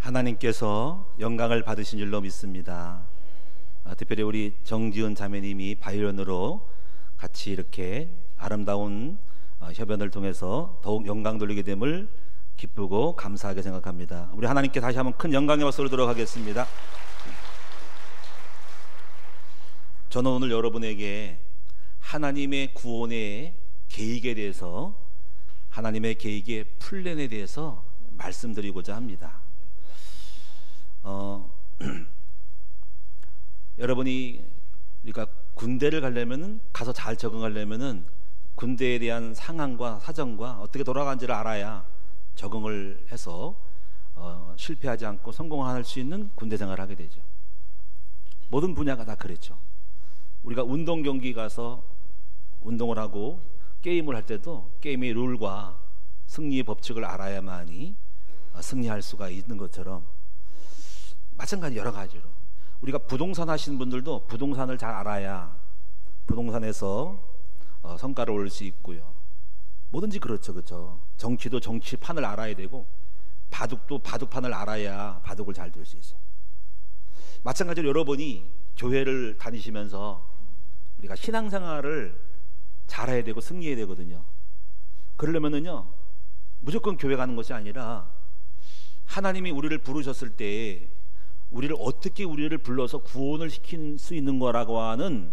하나님께서 영광을 받으신 줄로 믿습니다. 특별히 우리 정지은 자매님이 바이올린으로 같이 이렇게 아름다운 협연을 통해서 더욱 영광 돌리게 됨을 기쁘고 감사하게 생각합니다. 우리 하나님께 다시 한번 큰 영광의 박수를 드리도록 하겠습니다. 저는 오늘 여러분에게 하나님의 구원의 계획에 대해서, 하나님의 계획의 플랜에 대해서 말씀드리고자 합니다. 여러분이 그러니까 군대를 가려면, 가서 잘 적응하려면은 군대에 대한 상황과 사정과 어떻게 돌아가는지를 알아야 적응을 해서 실패하지 않고 성공할 수 있는 군대 생활을 하게 되죠. 모든 분야가 다 그랬죠. 우리가 운동 경기 가서 운동을 하고 게임을 할 때도 게임의 룰과 승리의 법칙을 알아야만이 승리할 수가 있는 것처럼, 마찬가지 여러 가지로 우리가 부동산 하시는 분들도 부동산을 잘 알아야 부동산에서 성과를 올릴 수 있고요. 뭐든지 그렇죠. 정치도 정치판을 알아야 되고, 바둑도 바둑판을 알아야 바둑을 잘 둘 수 있어요. 마찬가지로 여러분이 교회를 다니시면서 우리가 신앙생활을 잘해야 되고 승리해야 되거든요. 그러려면은요, 무조건 교회 가는 것이 아니라 하나님이 우리를 부르셨을 때 우리를 어떻게 우리를 불러서 구원을 시킬 수 있는 거라고 하는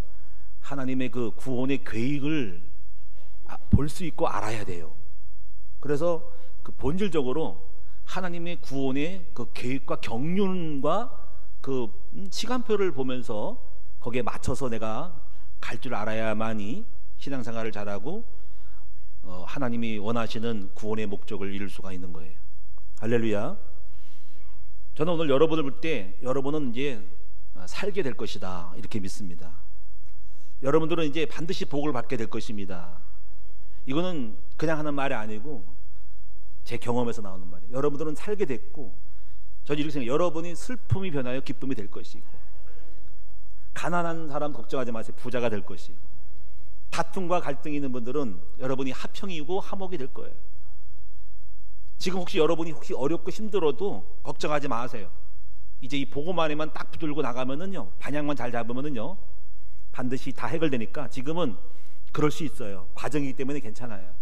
하나님의 그 구원의 계획을 볼 수 있고 알아야 돼요. 그래서 그 본질적으로 하나님의 구원의 그 계획과 경륜과 그 시간표를 보면서 거기에 맞춰서 내가 갈 줄 알아야만이 신앙생활을 잘하고 하나님이 원하시는 구원의 목적을 이룰 수가 있는 거예요. 할렐루야. 저는 오늘 여러분을 볼 때 여러분은 이제 살게 될 것이다 이렇게 믿습니다. 여러분들은 이제 반드시 복을 받게 될 것입니다. 이거는 그냥 하는 말이 아니고 제 경험에서 나오는 말이에요. 여러분들은 살게 됐고, 저는 이렇게 생각해요. 여러분이 슬픔이 변하여 기쁨이 될 것이고, 가난한 사람 걱정하지 마세요. 부자가 될 것이고, 다툼과 갈등이 있는 분들은 여러분이 하평이고 화목이 될 거예요. 지금 혹시 여러분이 어렵고 힘들어도 걱정하지 마세요. 이제 이 복음 안에만 딱 붙들고 나가면은요, 방향만 잘 잡으면은요, 반드시 다 해결되니까 지금은 그럴 수 있어요. 과정이기 때문에 괜찮아요.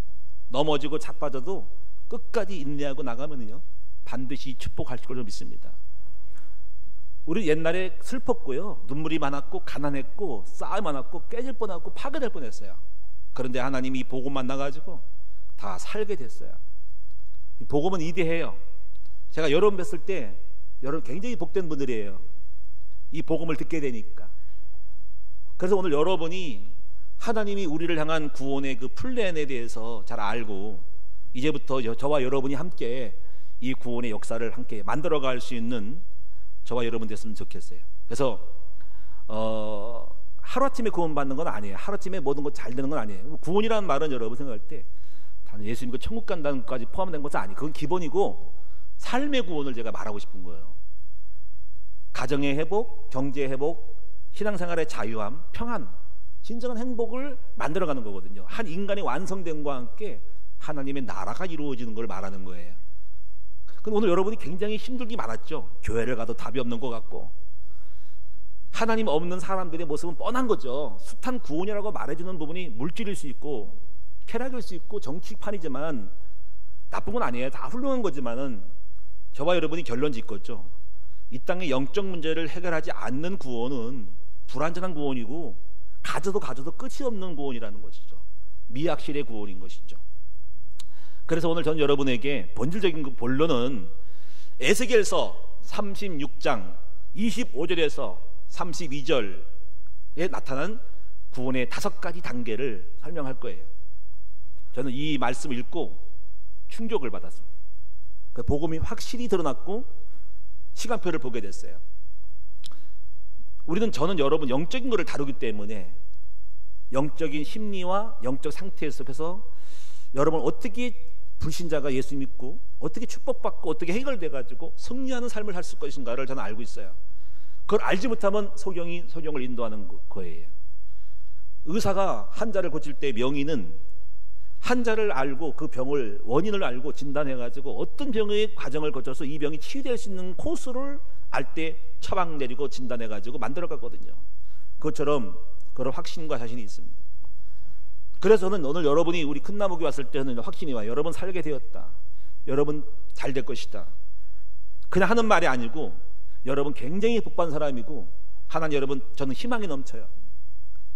넘어지고 자빠져도 끝까지 인내하고 나가면은요, 반드시 축복할 걸로 믿습니다. 우리 옛날에 슬펐고요, 눈물이 많았고 가난했고 싸움이 많았고 깨질 뻔하고 파괴될 뻔했어요. 그런데 하나님이 이 복음 만나가지고 다 살게 됐어요. 이 복음은 이대해요. 제가 여러분 뵀을 때 여러분 굉장히 복된 분들이에요. 이 복음을 듣게 되니까. 그래서 오늘 여러분이 하나님이 우리를 향한 구원의 그 플랜에 대해서 잘 알고, 이제부터 저와 여러분이 함께 이 구원의 역사를 함께 만들어갈 수 있는 저와 여러분 됐으면 좋겠어요. 그래서 하루아침에 구원받는 건 아니에요. 하루아침에 모든 것 잘 되는 건 아니에요. 구원이라는 말은 여러분 생각할 때 예수 믿고 천국 간다는 것까지 포함된 것은 아니에요. 그건 기본이고, 삶의 구원을 제가 말하고 싶은 거예요. 가정의 회복, 경제의 회복, 신앙생활의 자유함, 평안, 진정한 행복을 만들어가는 거거든요. 한 인간이 완성됨과 함께 하나님의 나라가 이루어지는 걸 말하는 거예요. 근데 오늘 여러분이 굉장히 힘들기 많았죠. 교회를 가도 답이 없는 것 같고, 하나님 없는 사람들의 모습은 뻔한 거죠. 숱한 구원이라고 말해주는 부분이 물질일 수 있고 쾌락일 수 있고 정치판이지만 나쁜 건 아니에요. 다 훌륭한 거지만은 저와 여러분이 결론 짓겠죠. 이 땅의 영적 문제를 해결하지 않는 구원은 불완전한 구원이고, 가져도 끝이 없는 구원이라는 것이죠. 미약실의 구원인 것이죠. 그래서 오늘 전 여러분에게 본질적인 그 본론은 에스겔서 36장 25절에서 32절에 나타난 구원의 5가지 단계를 설명할 거예요. 저는 이 말씀을 읽고 충격을 받았습니다. 그 복음이 확실히 드러났고 시간표를 보게 됐어요. 저는 여러분 영적인 것을 다루기 때문에 영적인 심리와 영적 상태 속에서 여러분 어떻게 불신자가 예수 믿고 어떻게 축복받고 어떻게 해결돼가지고 승리하는 삶을 살 것인가를 저는 알고 있어요. 그걸 알지 못하면 소경을 인도하는 거예요. 의사가 환자를 고칠 때 명의는 환자를 알고 그 병을 원인을 알고 진단해가지고 어떤 병의 과정을 거쳐서 이 병이 치유될 수 있는 코스를 알 때 처방 내리고 진단해가지고 만들어갔거든요. 그것처럼 그런 확신과 자신이 있습니다. 그래서 저는 오늘 여러분이 우리 큰 나무교회 왔을 때는 확신이 와요. 여러분 살게 되었다. 여러분 잘 될 것이다. 그냥 하는 말이 아니고 여러분 굉장히 복받은 사람이고 하나님 여러분 저는 희망이 넘쳐요.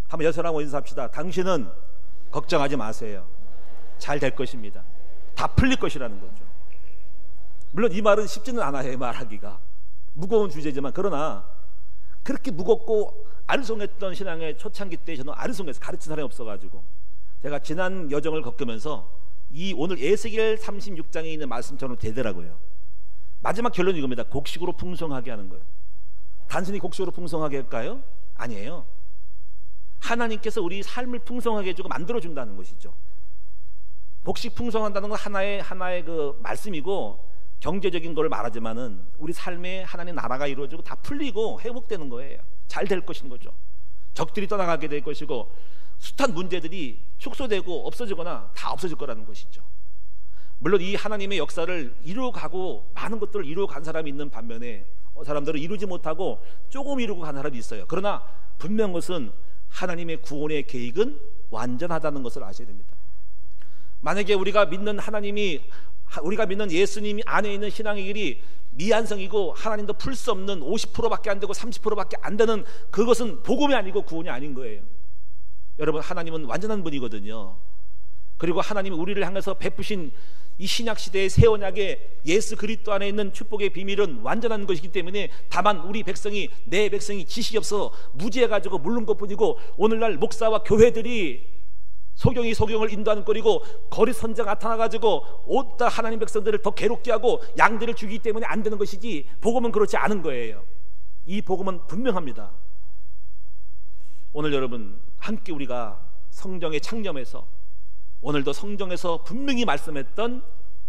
한번 여서랑 인사합시다. 당신은 걱정하지 마세요. 잘 될 것입니다. 다 풀릴 것이라는 거죠. 물론 이 말은 쉽지는 않아요. 말하기가 무거운 주제지만 그러나 그렇게 무겁고 아리송했던 신앙의 초창기 때 저는 아리송해서 가르친 사람이 없어가지고 제가 지난 여정을 겪으면서 이 오늘 에스겔 36장에 있는 말씀처럼 되더라고요. 마지막 결론이 이겁니다. 곡식으로 풍성하게 하는 거예요. 단순히 곡식으로 풍성하게 할까요? 아니에요. 하나님께서 우리 삶을 풍성하게 해주고 만들어준다는 것이죠. 곡식 풍성한다는 건 하나의 그 말씀이고 경제적인 걸 말하지만은 우리 삶에 하나님 나라가 이루어지고 다 풀리고 회복되는 거예요. 잘 될 것인 거죠. 적들이 떠나가게 될 것이고 숱한 문제들이 축소되고 없어지거나 다 없어질 거라는 것이죠. 물론 이 하나님의 역사를 이루어가고 많은 것들을 이루어간 사람이 있는 반면에 사람들은 이루지 못하고 조금 이루고 간 사람이 있어요. 그러나 분명한 것은 하나님의 구원의 계획은 완전하다는 것을 아셔야 됩니다. 만약에 우리가 믿는 예수님이 안에 있는 신앙의 길이 미완성이고 하나님도 풀 수 없는 50%밖에 안 되고 30%밖에 안 되는 그것은 복음이 아니고 구원이 아닌 거예요. 여러분 하나님은 완전한 분이거든요. 그리고 하나님이 우리를 향해서 베푸신 이 신약시대의 새 언약의 예수 그리스도 안에 있는 축복의 비밀은 완전한 것이기 때문에 다만 우리 백성이 내 백성이 지식이 없어 무지해가지고 물른 것뿐이고 오늘날 목사와 교회들이 소경을 인도하는 꼴이고 거리 선자가 나타나가지고 온갖 하나님 백성들을 더 괴롭게 하고 양들을 죽이기 때문에 안 되는 것이지 복음은 그렇지 않은 거예요. 이 복음은 분명합니다. 오늘 여러분 함께 우리가 성경에 창념해서 오늘도 성경에서 분명히 말씀했던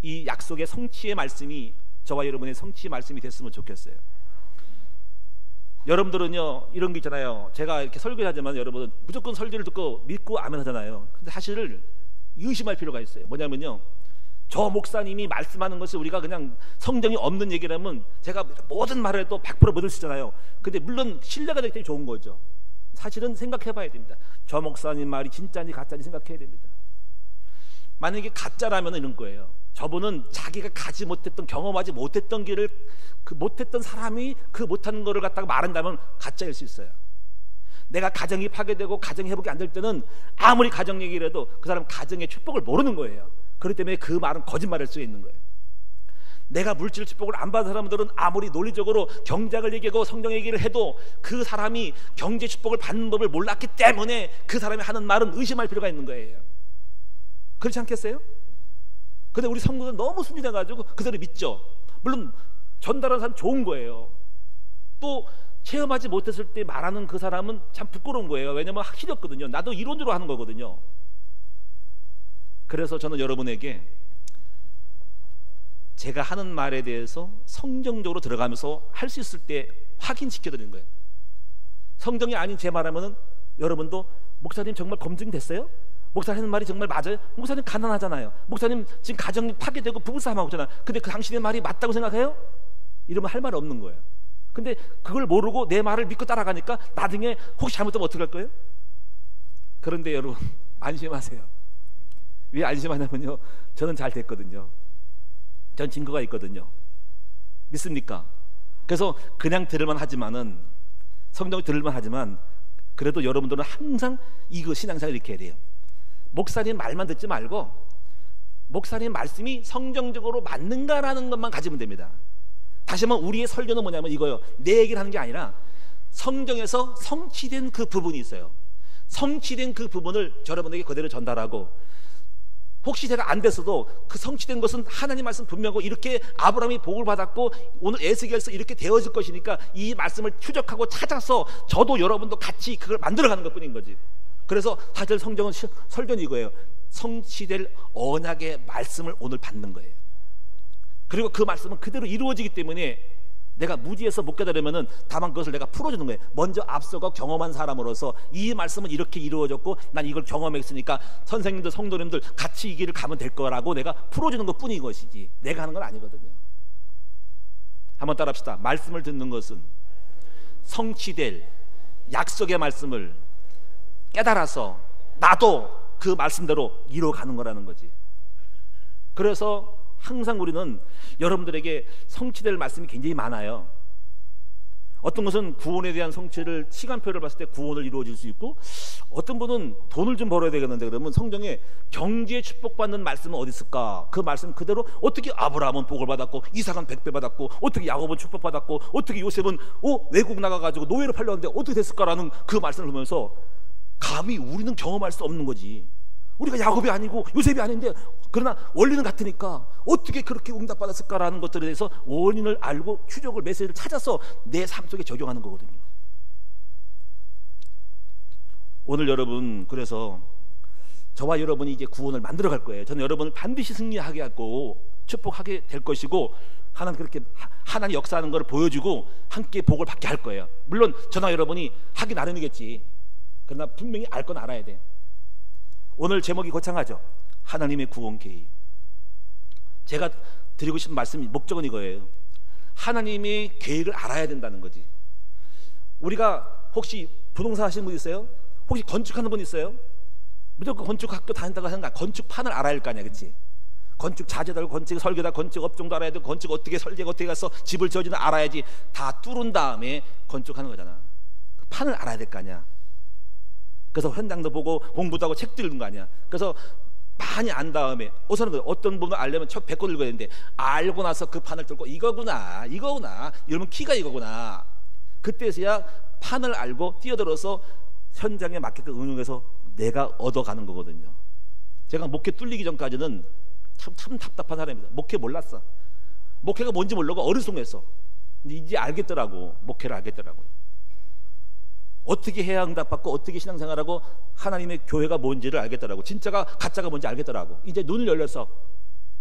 이 약속의 성취의 말씀이 저와 여러분의 성취의 말씀이 됐으면 좋겠어요. 여러분들은요 이런 게 있잖아요. 제가 이렇게 설교하지만 여러분은 무조건 설교를 듣고 믿고 아멘 하잖아요. 근데 사실을 의심할 필요가 있어요. 뭐냐면요, 저 목사님이 말씀하는 것이 우리가 그냥 성경이 없는 얘기라면 제가 모든 말을 해도 100% 믿을 수 있잖아요. 근데 물론 신뢰가 되기 때문에 좋은 거죠. 사실은 생각해 봐야 됩니다. 저 목사님 말이 진짜인지 가짜인지 생각해야 됩니다. 만약에 가짜라면 이런 거예요. 저분은 자기가 가지 못했던 경험하지 못했던 길을 못했던 사람이 못하는 거를 갖다가 말한다면 가짜일 수 있어요. 내가 가정이 파괴되고 가정이 회복이 안 될 때는 아무리 가정 얘기를 해도 그 사람 가정의 축복을 모르는 거예요. 그렇기 때문에 그 말은 거짓말일 수 있는 거예요. 내가 물질 축복을 안 받은 사람들은 아무리 논리적으로 경제학을 얘기하고 성경 얘기를 해도 그 사람이 경제 축복을 받는 법을 몰랐기 때문에 그 사람이 하는 말은 의심할 필요가 있는 거예요. 그렇지 않겠어요? 근데 우리 성도들은 너무 순진해가지고 그대로 믿죠. 물론 전달하는 사람 좋은 거예요. 또 체험하지 못했을 때 말하는 그 사람은 참 부끄러운 거예요. 왜냐면 확실히 없거든요. 나도 이론으로 하는 거거든요. 그래서 저는 여러분에게 제가 하는 말에 대해서 성경적으로 들어가면서 할 수 있을 때 확인시켜드리는 거예요. 성경이 아닌 제 말하면은 여러분도 목사님 정말 검증됐어요? 목사님 하는 말이 정말 맞아요? 목사님 가난하잖아요. 목사님 지금 가정이 파괴되고 부부싸움하고 있잖아요. 근데 그 당신의 말이 맞다고 생각해요? 이러면 할 말이 없는 거예요. 근데 그걸 모르고 내 말을 믿고 따라가니까 나중에 혹시 잘못되면 어떻게 할 거예요? 그런데 여러분 안심하세요. 왜 안심하냐면요, 저는 잘 됐거든요. 전 증거가 있거든요. 믿습니까? 그래서 그냥 들을만 하지만은 성경을 들을만 하지만 그래도 여러분들은 항상 이거 신앙생활 이렇게 해야 돼요. 목사님 말만 듣지 말고 목사님 말씀이 성경적으로 맞는가라는 것만 가지면 됩니다. 다시 한번 우리의 설교는 뭐냐면 이거요, 내 얘기를 하는 게 아니라 성경에서 성취된 그 부분이 있어요. 성취된 그 부분을 여러분에게 그대로 전달하고, 혹시 제가 안 됐어도 그 성취된 것은 하나님 말씀 분명하고 이렇게 아브라함이 복을 받았고 오늘 에스겔서 이렇게 되어질 것이니까 이 말씀을 추적하고 찾아서 저도 여러분도 같이 그걸 만들어가는 것뿐인 거지. 그래서 사실 성경은 설교는 이거예요. 성취될 언약의 말씀을 오늘 받는 거예요. 그리고 그 말씀은 그대로 이루어지기 때문에 내가 무지해서 못 깨달으면은 다만 그것을 내가 풀어주는 거예요. 먼저 앞서가 경험한 사람으로서 이 말씀은 이렇게 이루어졌고 난 이걸 경험했으니까 선생님들 성도님들 같이 이 길을 가면 될 거라고 내가 풀어주는 것 뿐인 것이지 내가 하는 건 아니거든요. 한번 따라합시다. 말씀을 듣는 것은 성취될 약속의 말씀을 깨달아서 나도 그 말씀대로 이루어가는 거라는 거지. 그래서 항상 우리는 여러분들에게 성취될 말씀이 굉장히 많아요. 어떤 것은 구원에 대한 성취를 시간표를 봤을 때 구원을 이루어질 수 있고, 어떤 분은 돈을 좀 벌어야 되겠는데 그러면 성경에 경제에 축복받는 말씀은 어디 있을까? 그 말씀 그대로 어떻게 아브라함은 복을 받았고 이삭은 100배 받았고 어떻게 야곱은 축복받았고 어떻게 요셉은 외국 나가가지고 노예로 팔렸는데 어떻게 됐을까라는 그 말씀을 보면서 감히 우리는 경험할 수 없는 거지. 우리가 야곱이 아니고 요셉이 아닌데 그러나 원리는 같으니까 어떻게 그렇게 응답받았을까라는 것들에 대해서 원인을 알고 추적을 메시지를 찾아서 내 삶 속에 적용하는 거거든요. 오늘 여러분 그래서 저와 여러분이 이제 구원을 만들어 갈 거예요. 저는 여러분을 반드시 승리하게 하고 축복하게 될 것이고 하나님 그렇게 하나님 역사하는 것을 보여주고 함께 복을 받게 할 거예요. 물론 저나 여러분이 하기 나름이겠지. 그러나 분명히 알 건 알아야 돼. 오늘 제목이 거창하죠. 하나님의 구원 계획. 제가 드리고 싶은 말씀이 목적은 이거예요. 하나님의 계획을 알아야 된다는 거지. 우리가 혹시 부동산 하시는 분 있어요? 혹시 건축하는 분 있어요? 무조건 건축학교 다닌다고 생각. 건축판을 알아야 할 거 아니야, 그렇지? 건축 자재도 건축 설계다 건축 업종도 알아야 돼. 건축 어떻게 설계가 어떻게 가서 집을 지어지는 알아야지. 다 뚫은 다음에 건축하는 거잖아. 그 판을 알아야 될 거 아니야. 그래서 현장도 보고 공부도 하고 책도 읽는 거 아니야. 그래서 많이 안 다음에 우선은 어떤 부분을 알려면 책 100권 읽어야 되는데 알고 나서 그 판을 뚫고 이거구나 이러면 키가 이거구나. 그때서야 판을 알고 뛰어들어서 현장에 맞게끔 응용해서 내가 얻어가는 거거든요. 제가 목회 뚫리기 전까지는 참 답답한 사람입니다. 목회 몰랐어. 목회가 뭔지 모르고 어리송했어. 근데 이제 알겠더라고. 목회를 알겠더라고요. 어떻게 해야 응답받고 어떻게 신앙생활하고 하나님의 교회가 뭔지를 알겠더라고. 진짜가 가짜가 뭔지 알겠더라고. 이제 눈을 열려서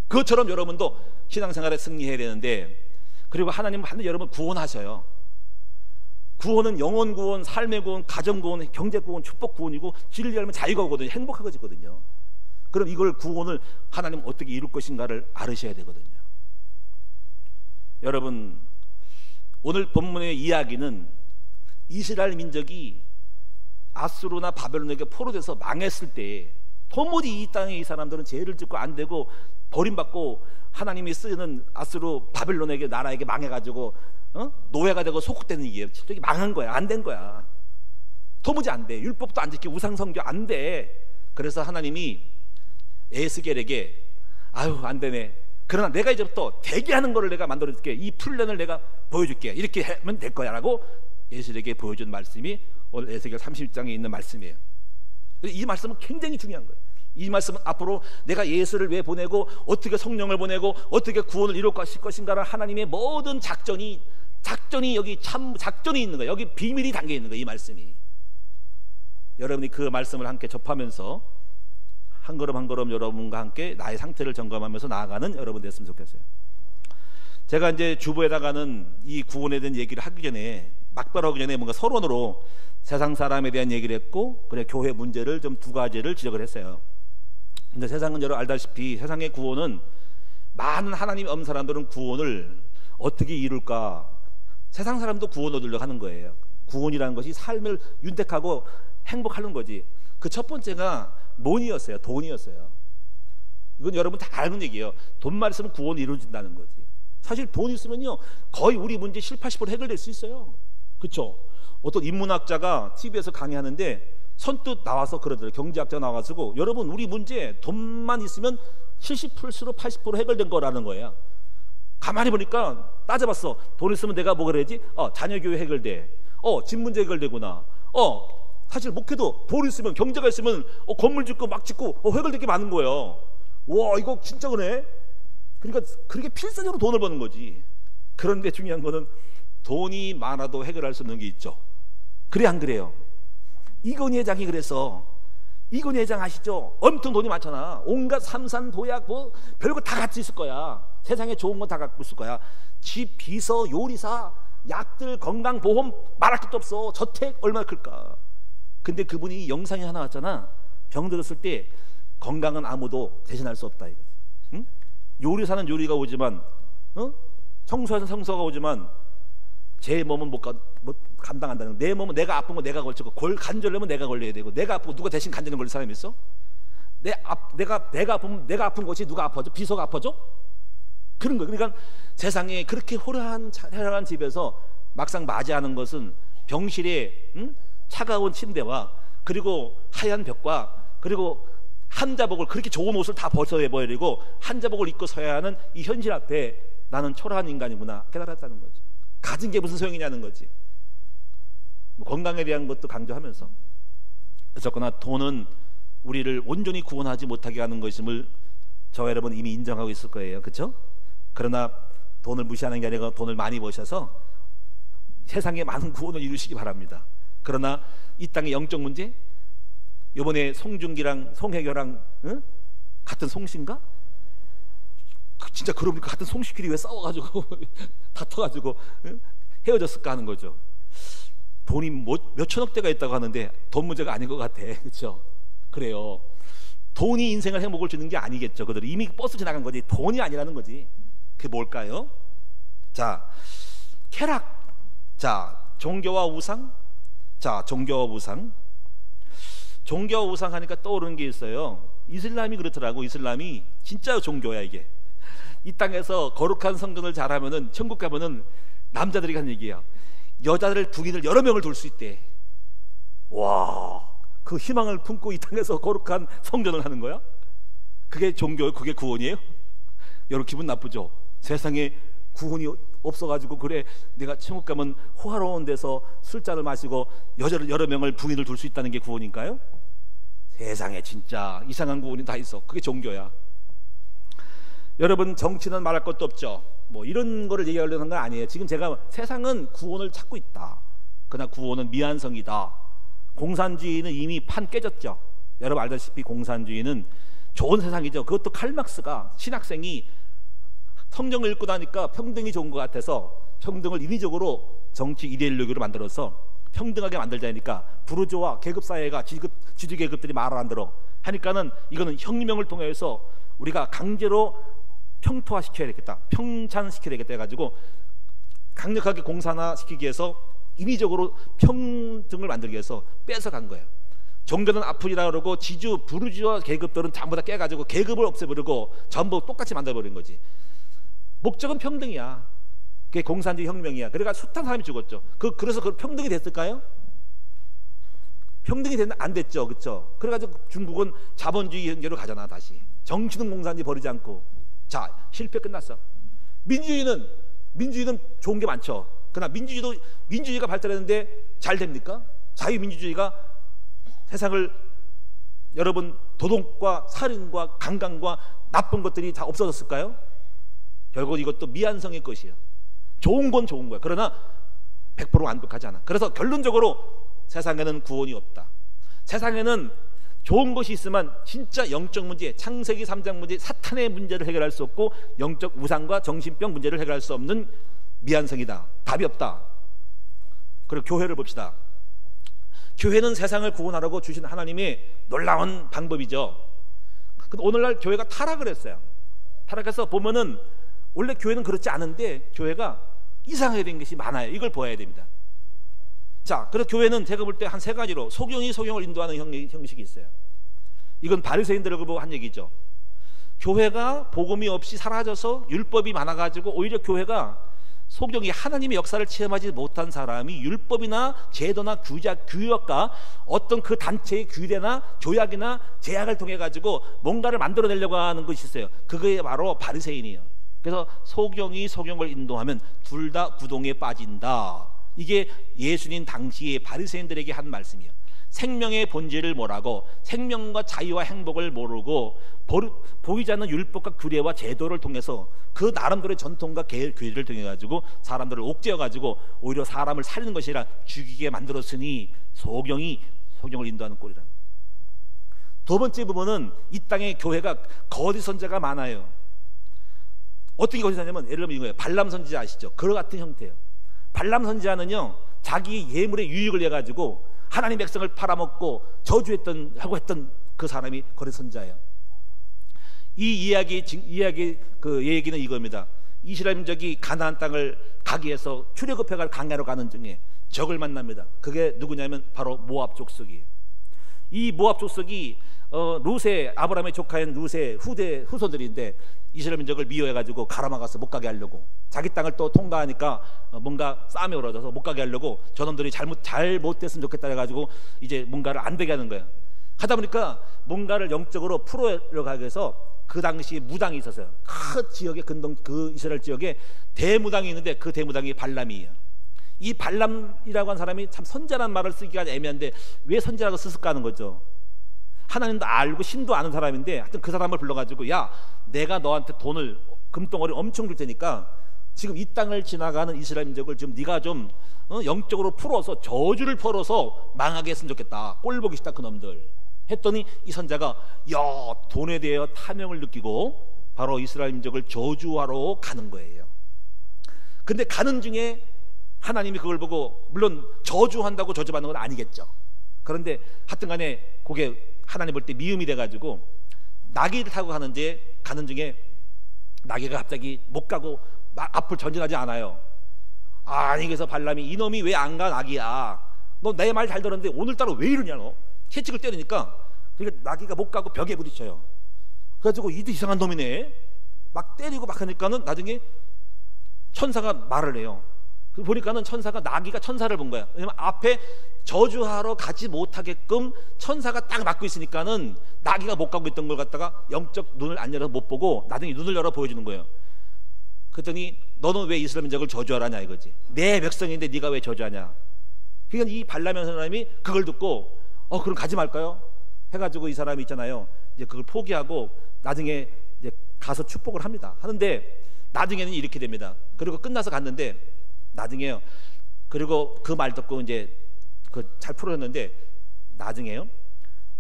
그것처럼 여러분도 신앙생활에 승리해야 되는데, 그리고 하나님은 반드시 여러분 구원하셔요. 구원은 영혼 구원, 삶의 구원, 가정 구원, 경제 구원, 축복 구원이고 길을 열면 자유가거든요. 행복하거든요. 그럼 이걸 구원을 하나님 어떻게 이룰 것인가를 알으셔야 되거든요. 여러분 오늘 본문의 이야기는 이스라엘 민족이 아수르나 바벨론에게 포로돼서 망했을 때 도무지 이 땅에 이 사람들은 죄를 짓고 안 되고 버림받고 하나님이 쓰는 아수르 바벨론에게 나라에게 망해가지고 노예가 되고 소국되는 일이에요. 저기 망한 거야. 안 된 거야. 도무지 안 돼. 율법도 안 지키고 우상 섬겨 안 돼. 그래서 하나님이 에스겔에게 아유 안 되네. 그러나 내가 이제부터 되게 하는 거를 내가 만들어줄게. 이 플랜을 내가 보여줄게. 이렇게 하면 될 거야 라고 에스겔에게 보여준 말씀이 오늘 에스겔 30장에 있는 말씀이에요. 이 말씀은 굉장히 중요한 거예요. 이 말씀은 앞으로 내가 예수를 왜 보내고 어떻게 성령을 보내고 어떻게 구원을 이룰 것인가를 하나님의 모든 작전이 여기 참 작전이 있는 거예요. 여기 비밀이 담겨 있는 거예요. 이 말씀이. 여러분이 그 말씀을 함께 접하면서 한 걸음 한 걸음 여러분과 함께 나의 상태를 점검하면서 나아가는 여러분 됐으면 좋겠어요. 제가 이제 주부에다가는 이 구원에 대한 얘기를 하기 전에 막바라기 전에 뭔가 서론으로 세상 사람에 대한 얘기를 했고, 그래 교회 문제를 좀 두 가지를 지적을 했어요. 근데 세상은 여러분 알다시피 세상의 구원은 많은 하나님이 없는 사람들은 구원을 어떻게 이룰까? 세상 사람도 구원 얻으려고 하는 거예요. 구원이라는 것이 삶을 윤택하고 행복하는 거지. 그 첫 번째가 money였어요. 돈이었어요. 이건 여러분 다 아는 얘기예요. 돈만 있으면 구원이 이루어진다는 거지. 사실 돈 있으면요 거의 우리 문제 70-80% 해결될 수 있어요. 그렇죠? 어떤 인문학자가 TV에서 강의하는데 선뜻 나와서 그러더라고요. 경제학자 나와가지고 여러분 우리 문제 돈만 있으면 70%로 80% 해결된 거라는 거예요. 가만히 보니까 따져봤어. 돈 있으면 내가 뭐가 그래야지? 자녀 교육 해결돼. 집 문제 해결되구나. 사실 목회도 돈 있으면 경제가 있으면 건물 짓고 막 짓고 해결될 게 많은 거예요. 와 이거 진짜 그러네. 그러니까 그렇게 필사적으로 돈을 버는 거지. 그런데 중요한 거는 돈이 많아도 해결할 수 없는 게 있죠. 그래 안 그래요? 이건희 회장이 그래서 이건희 회장 아시죠? 엄청 돈이 많잖아. 온갖 삼산 도약 뭐 별거 다 같이 있을 거야. 세상에 좋은 건 다 갖고 있을 거야. 집, 비서, 요리사, 약들, 건강보험 말할 것도 없어. 저택 얼마나 클까. 근데 그분이 영상이 하나 왔잖아. 병 들었을 때 건강은 아무도 대신할 수 없다 이거지. 응? 요리사는 요리가 오지만, 청소하는 청소가 오지만 제 몸은 못 감당한다는. 내 몸은 내가 아픈 거 내가 걸치고, 관절염은 내가 걸려야 되고, 내가 아프고 누가 대신 관절염 걸릴 사람이 있어? 내가 아프면 내가 아픈 것이 누가 아파줘? 비서가 아파줘? 그런 거예요. 그러니까 세상에 그렇게 호라한 집에서 막상 맞이하는 것은 병실에 차가운 침대와 그리고 하얀 벽과 그리고 한자복을, 그렇게 좋은 옷을 다 벗어버리고 한자복을 입고 서야 하는 이 현실 앞에 나는 초라한 인간이구나 깨달았다는 거죠. 가진 게 무슨 소용이냐는 거지. 건강에 대한 것도 강조하면서, 어쨌거나 돈은 우리를 온전히 구원하지 못하게 하는 것임을 저와 여러분 이미 인정하고 있을 거예요. 그렇죠? 그러나 돈을 무시하는 게 아니라 돈을 많이 버셔서 세상에 많은 구원을 이루시기 바랍니다. 그러나 이 땅의 영적 문제, 이번에 송중기랑 송혜교랑 같은 송씨인가? 진짜 그러니까 같은 송씨끼리 왜 싸워가지고 다퉈가지고 헤어졌을까 하는 거죠. 돈이 몇 천억대가 있다고 하는데 돈 문제가 아닌 것 같아. 그렇죠? 그래요. 돈이 인생을 행복을 주는 게 아니겠죠. 그들은 이미 버스 지나간 거지. 돈이 아니라는 거지. 그게 뭘까요? 자, 쾌락. 자, 종교와 우상. 자, 종교와 우상. 종교와 우상 하니까 떠오르는 게 있어요. 이슬람이 그렇더라고. 이슬람이 진짜 종교야 이게. 이 땅에서 거룩한 성전을 잘하면은 천국 가면은 남자들이 하는 얘기야. 여자들 부인을 여러 명을 둘 수 있대. 와, 그 희망을 품고 이 땅에서 거룩한 성전을 하는 거야? 그게 종교예요? 그게 구원이에요? 여러분 기분 나쁘죠? 세상에 구원이 없어가지고 그래 내가 천국 가면 호화로운 데서 술잔을 마시고 여자를 여러 명을 부인을 둘 수 있다는 게 구원인가요? 세상에 진짜 이상한 구원이 다 있어. 그게 종교야. 여러분 정치는 말할 것도 없죠. 뭐 이런 거를 얘기하려는 건 아니에요. 지금 제가 세상은 구원을 찾고 있다. 그러나 구원은 미완성이다. 공산주의는 이미 판 깨졌죠. 여러분 알다시피 공산주의는 좋은 세상이죠. 그것도 칼막스가 신학생이 성경을 읽고 나니까 평등이 좋은 것 같아서 평등을 인위적으로 정치 이데올로기로 만들어서 평등하게 만들자니까 부르주아 계급사회가 지주계급들이 말을 안 들어 하니까는 이거는 혁명을 통해서 우리가 강제로 평토화시켜야 되겠다, 평찬시켜야 되겠다 해가지고 강력하게 공산화시키기 위해서 인위적으로 평등을 만들기 위해서 뺏어간 거예요. 종교는 아프리라 그러고 지주 부르주아 계급들은 전부 다 깨가지고 계급을 없애버리고 전부 똑같이 만들어버린 거지. 목적은 평등이야. 그게 공산주의 혁명이야. 그러니까 숱한 사람이 죽었죠. 그래서 그 평등이 됐을까요? 평등이 안 됐죠. 그렇죠? 그래가지고 중국은 자본주의 현재로 가잖아. 다시 정치는 공산주의 버리지 않고. 자, 실패 끝났어. 민주주의는 좋은 게 많죠. 그러나 민주주의가 발달했는데 잘 됩니까? 자유민주주의가 세상을, 여러분 도둑과 살인과 강간과 나쁜 것들이 다 없어졌을까요? 결국 이것도 미완성의 것이에요. 좋은 건 좋은 거야. 그러나 100% 완벽하지 않아. 그래서 결론적으로 세상에는 구원이 없다. 세상에는 좋은 것이 있으면 진짜 영적 문제, 창세기 3장 문제, 사탄의 문제를 해결할 수 없고 영적 우상과 정신병 문제를 해결할 수 없는 미완성이다. 답이 없다. 그리고 교회를 봅시다. 교회는 세상을 구원하라고 주신 하나님의 놀라운 방법이죠. 근데 오늘날 교회가 타락을 했어요. 타락해서 보면은 원래 교회는 그렇지 않은데 교회가 이상하게 된 것이 많아요. 이걸 보아야 됩니다. 자, 그래서 교회는 제가 볼 때 한 세 가지로 소경이 소경을 인도하는 형식이 있어요. 이건 바리새인들을 보고 한 얘기죠. 교회가 복음이 없이 사라져서 율법이 많아가지고 오히려 교회가 소경이 하나님의 역사를 체험하지 못한 사람이 율법이나 제도나 규약과 어떤 그 단체의 규례나 조약이나 제약을 통해 가지고 뭔가를 만들어내려고 하는 것이 있어요. 그게 바로 바리새인이에요. 그래서 소경이 소경을 인도하면 둘 다 구동에 빠진다. 이게 예수님 당시의 바리새인들에게 한 말씀이에요. 생명의 본질을 모르고 생명과 자유와 행복을 모르고 보이지 않는 율법과 규례와 제도를 통해서 그 나름대로의 전통과 규례를 통해 가지고 사람들을 옥죄어 가지고 오히려 사람을 살리는 것이 아니라 죽이게 만들었으니 소경이 소경을 인도하는 꼴이라. 두 번째 부분은 이 땅에 교회가 거짓 선자가 많아요. 어떻게 거짓말하냐면 예를 들면 이거예요. 발람 선지자 아시죠? 그와 같은 형태예요. 발람 선지자는요 자기 예물의 유익을 내 가지고 하나님 백성을 팔아먹고 저주했던 하고 했던 그 사람이 거짓 선지자예요. 이 이야기 그 얘기는 이겁니다. 이스라엘 민족이 가나안 땅을 가기 위해서 출애굽해갈 강야로 가는 중에 적을 만납니다. 그게 누구냐면 바로 모압 족속이에요. 이 모압 족속이 룻의 아브라함의 조카인 룻의 후손들인데 이스라엘 민족을 미워해가지고 가라막아서 못 가게 하려고, 자기 땅을 또 통과하니까 뭔가 싸움이 벌어져서 못 가게 하려고 저놈들이 잘못됐으면 좋겠다 해가지고 이제 뭔가를 안 되게 하는 거예요. 하다 보니까 뭔가를 영적으로 풀어가기 위해서 그 당시 무당이 있었어요. 그 지역에 그 이스라엘 지역에 대무당이 있는데 그 대무당이 발람이에요. 이 발람이라고 한 사람이 참 선지자라는 말을 쓰기가 애매한데 왜 선지자라고 썼을까 하는 거죠. 하나님도 알고 신도 아는 사람인데 하여튼 그 사람을 불러가지고 야 내가 너한테 돈을 금덩어리 엄청 줄 테니까 지금 이 땅을 지나가는 이스라엘 민족을 좀 네가 좀 영적으로 풀어서 저주를 풀어서 망하게 했으면 좋겠다. 꼴 보기 싫다 그놈들 했더니 이 선자가 야 돈에 대해 탐욕을 느끼고 바로 이스라엘 민족을 저주하러 가는 거예요. 근데 가는 중에 하나님이 그걸 보고 물론 저주한다고 저주받는 건 아니겠죠. 그런데 하여튼 간에 그게 하나님 볼 때 미움이 돼가지고 나귀를 타고 가는 중에 나귀가 갑자기 못 가고 앞을 전진하지 않아요. 아니 그래서 발람이 이놈이 왜 안 가 나귀야, 너 내 말 잘 들었는데 오늘따라 왜 이러냐, 너 채찍을 때리니까 그러니까 나귀가 못 가고 벽에 부딪혀요. 그래가지고 이도 이상한 놈이네 막 때리고 막 하니까는 나중에 천사가 말을 해요. 보니까는 천사가 나귀가 천사를 본 거야. 왜냐면 앞에 저주하러 가지 못하게끔 천사가 딱 막고 있으니까는 나귀가 못 가고 있던 걸 갖다가 영적 눈을 안 열어서 못 보고 나중에 눈을 열어 보여주는 거예요. 그랬더니 너는 왜 이스라엘 민족을 저주하라냐 이거지. 내 백성인데 네가 왜 저주하냐. 그러니까 이 발람이라는 사람이 그걸 듣고 그럼 가지 말까요? 해가지고 이 사람이 있잖아요. 이제 그걸 포기하고 나중에 이제 가서 축복을 합니다. 하는데 나중에는 이렇게 됩니다. 그리고 끝나서 갔는데 나중에요. 그리고 그 말 듣고 이제 그 잘 풀어졌는데 나중에요.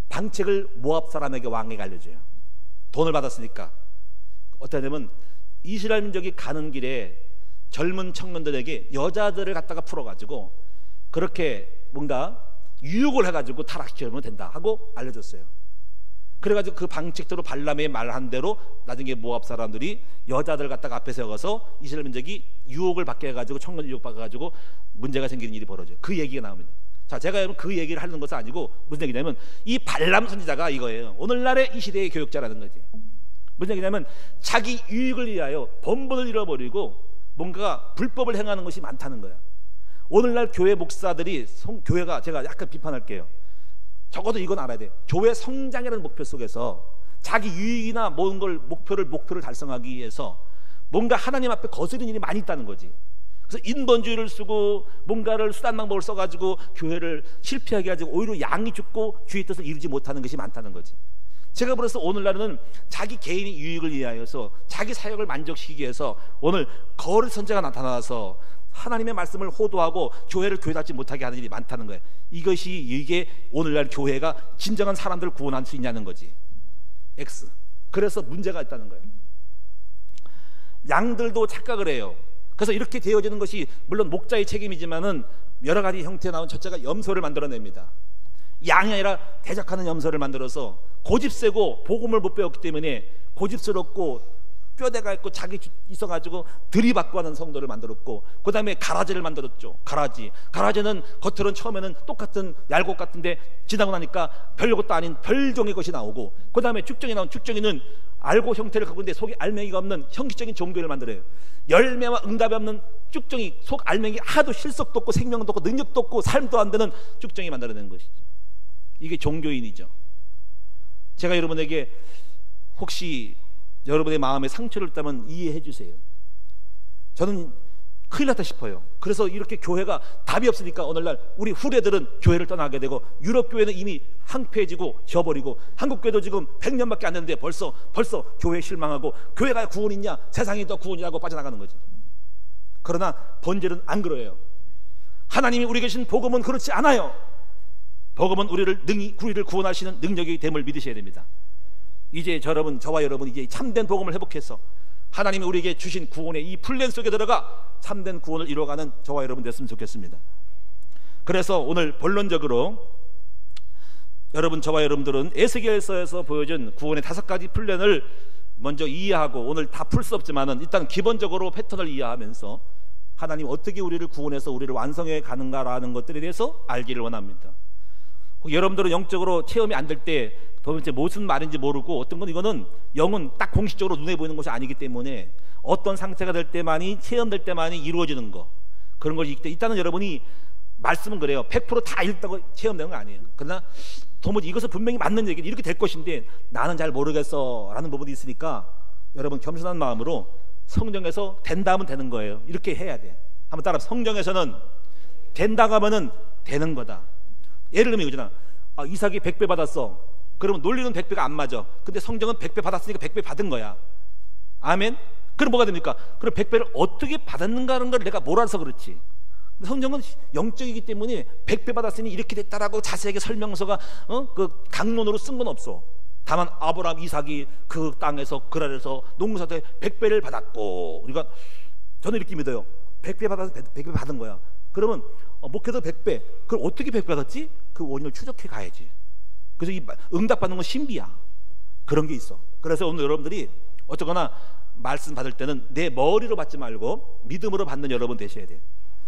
방책을 모압 사람에게 왕에게 알려줘요. 돈을 받았으니까. 어떠냐면 이스라엘 민족이 가는 길에 젊은 청년들에게 여자들을 갖다가 풀어가지고 그렇게 뭔가 유혹을 해가지고 타락시키면 된다 하고 알려줬어요. 그래가지고 그 방책대로 발람의 말한 대로 나중에 모압 사람들이 여자들 갖다가 앞에 세워서 이스라엘 민족이 유혹을 받게 해가지고 청년 유혹 받아가지고 문제가 생기는 일이 벌어져요. 그 얘기가 나옵니다. 자, 제가 여러분 그 얘기를 하는 것은 아니고 무슨 얘기냐면 이 발람 선지자가 이거예요. 오늘날의 이 시대의 교육자라는 거지. 무슨 얘기냐면 자기 유익을 위하여 번번을 잃어버리고 뭔가 불법을 행하는 것이 많다는 거야. 오늘날 교회 목사들이 교회가 제가 약간 비판할게요. 적어도 이건 알아야 돼. 교회 성장이라는 목표 속에서 자기 유익이나 모든 걸 목표를 달성하기 위해서 뭔가 하나님 앞에 거스르는 일이 많이 있다는 거지. 그래서 인본주의를 쓰고 뭔가를 수단 방법을 써가지고 교회를 실패하게 가지고 오히려 양이 죽고 주의 뜻을 이루지 못하는 것이 많다는 거지. 제가 그래서 오늘날은 자기 개인의 유익을 위하여서 자기 사역을 만족시키기 위해서 오늘 거짓 선지자가 나타나서 하나님의 말씀을 호도하고 교회를 교회답지 못하게 하는 일이 많다는 거예요. 이게 오늘날 교회가 진정한 사람들을 구원할 수 있냐는 거지. X. 그래서 문제가 있다는 거예요. 양들도 착각을 해요. 그래서 이렇게 되어지는 것이 물론 목자의 책임이지만은 여러 가지 형태에 나온 첫째가 염소를 만들어냅니다. 양이 아니라 대적하는 염소를 만들어서 고집세고 복음을 못 배웠기 때문에 고집스럽고 뼈대가 있고 자기 있어가지고 들이받고 하는 성도를 만들었고, 그 다음에 가라지를 만들었죠. 가라지는 겉으로는 처음에는 똑같은 얄곡 같은데 지나고 나니까 별것도 아닌 별종의 것이 나오고, 그 다음에 쭉정이 나온 쭉정이는 알고 형태를 갖고 있는데 속에 알맹이가 없는 형식적인 종교를 만들어요. 열매와 응답이 없는 쭉정이, 속 알맹이 하도 실속도 없고 생명도 없고 능력도 없고 삶도 안 되는 쭉정이 만들어낸 것이죠. 이게 종교인이죠. 제가 여러분에게 혹시 여러분의 마음에 상처를 있다면 이해해 주세요. 저는 큰일 났다 싶어요. 그래서 이렇게 교회가 답이 없으니까 오늘날 우리 후대들은 교회를 떠나게 되고, 유럽 교회는 이미 황폐해지고 져버리고, 한국 교회도 지금 100년밖에 안 됐는데 벌써 교회에 실망하고 교회가 구원이냐, 세상이 더 구원이라고 빠져나가는 거지. 그러나 본질은 안 그래요. 하나님이 우리에게 주신 복음은 그렇지 않아요. 복음은 우리를 구원하시는 능력이 됨을 믿으셔야 됩니다. 이제 저와 여러분 이제 참된 복음을 회복해서 하나님이 우리에게 주신 구원의 이 플랜 속에 들어가 참된 구원을 이루어가는 저와 여러분 됐으면 좋겠습니다. 그래서 오늘 본론적으로 여러분, 저와 여러분들은 에스겔서에서 보여준 구원의 5가지 플랜을 먼저 이해하고, 오늘 다 풀 수 없지만은 일단 기본적으로 패턴을 이해하면서 하나님 어떻게 우리를 구원해서 우리를 완성해 가는가라는 것들에 대해서 알기를 원합니다. 여러분들은 영적으로 체험이 안 될 때 도대체 무슨 말인지 모르고, 어떤 건 이거는 영은 딱 공식적으로 눈에 보이는 것이 아니기 때문에 어떤 상태가 될 때만이, 체험될 때만이 이루어지는 거, 그런 걸 일단은 여러분이 말씀은 그래요. 100% 다 읽다고 체험되는 건 아니에요. 그러나 도무지 이것은 분명히 맞는 얘기, 이렇게 될 것인데 나는 잘 모르겠어 라는 부분이 있으니까 여러분 겸손한 마음으로 성경에서 된다면 되는 거예요. 이렇게 해야 돼. 한번 따라. 성경에서는 된다고 하면은 되는 거다. 예를 들면 이거잖아. 이삭이 100배 받았어. 그러면 논리는 100배가 안 맞아. 근데 성경은 100배 받았으니까 100배 받은 거야. 아멘. 그럼 뭐가 됩니까? 그럼 100배를 어떻게 받았는가는 걸 내가 몰라서 그렇지. 성경은 영적이기 때문에 100배 받았으니 이렇게 됐다라고 자세하게 설명서가 그 강론으로 쓴 건 없어. 다만 아브라함, 이삭이 그 땅에서 그랄에서 농사대 100배를 받았고, 그러니까 저는 이렇게 믿어요. 100배 받아서 100배 받은 거야. 그러면 목회도 100배, 그걸 어떻게 100배 받았지? 그 원인을 추적해 가야지. 그래서 이 응답받는 건 신비야. 그런 게 있어. 그래서 오늘 여러분들이 어쩌거나 말씀 받을 때는 내 머리로 받지 말고 믿음으로 받는 여러분 되셔야 돼.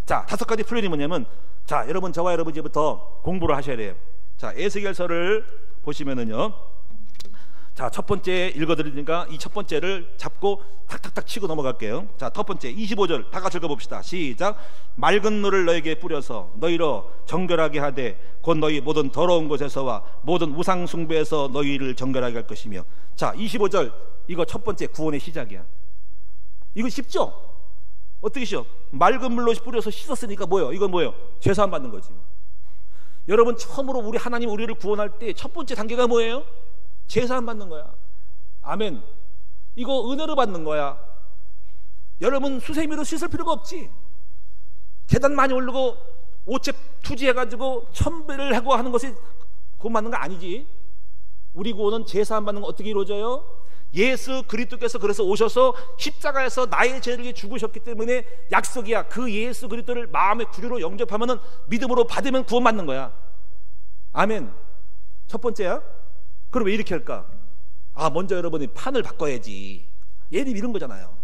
자, 5가지 플랜이 뭐냐면, 자, 여러분, 저와 여러분 이제부터 공부를 하셔야 돼요. 자, 에스겔서를 보시면은요, 자, 첫 번째 읽어드리니까 이 첫 번째를 잡고 탁탁탁 치고 넘어갈게요. 자, 첫 번째 25절 다 같이 읽어봅시다. 시작. 맑은 물을 너에게 뿌려서 너희로 정결하게 하되 곧 너희 모든 더러운 곳에서와 모든 우상 숭배에서 너희를 정결하게 할 것이며. 자, 25절 이거 첫 번째 구원의 시작이야. 이거 쉽죠? 어떻게 쉬어? 맑은 물로 뿌려서 씻었으니까 뭐예요? 이건 뭐예요? 죄사함 받는 거지. 여러분, 처음으로 우리 하나님 우리를 구원할 때 첫 번째 단계가 뭐예요? 죄사함 받는 거야. 아멘. 이거 은혜로 받는 거야. 여러분, 수세미로 씻을 필요가 없지. 계단 많이 오르고 오체 투지해가지고 천배를 하고 하는 것이 구원 받는 거 아니지. 우리 구원은 죄사함 받는 거 어떻게 이루어져요? 예수 그리스도께서 그래서 오셔서 십자가에서 나의 죄를 위해 죽으셨기 때문에 약속이야. 그 예수 그리스도를 마음의 구주로 영접하면은, 믿음으로 받으면 구원받는 거야. 아멘. 첫 번째야. 그럼 왜 이렇게 할까? 먼저 여러분이 판을 바꿔야지. 예를 이런 거잖아요.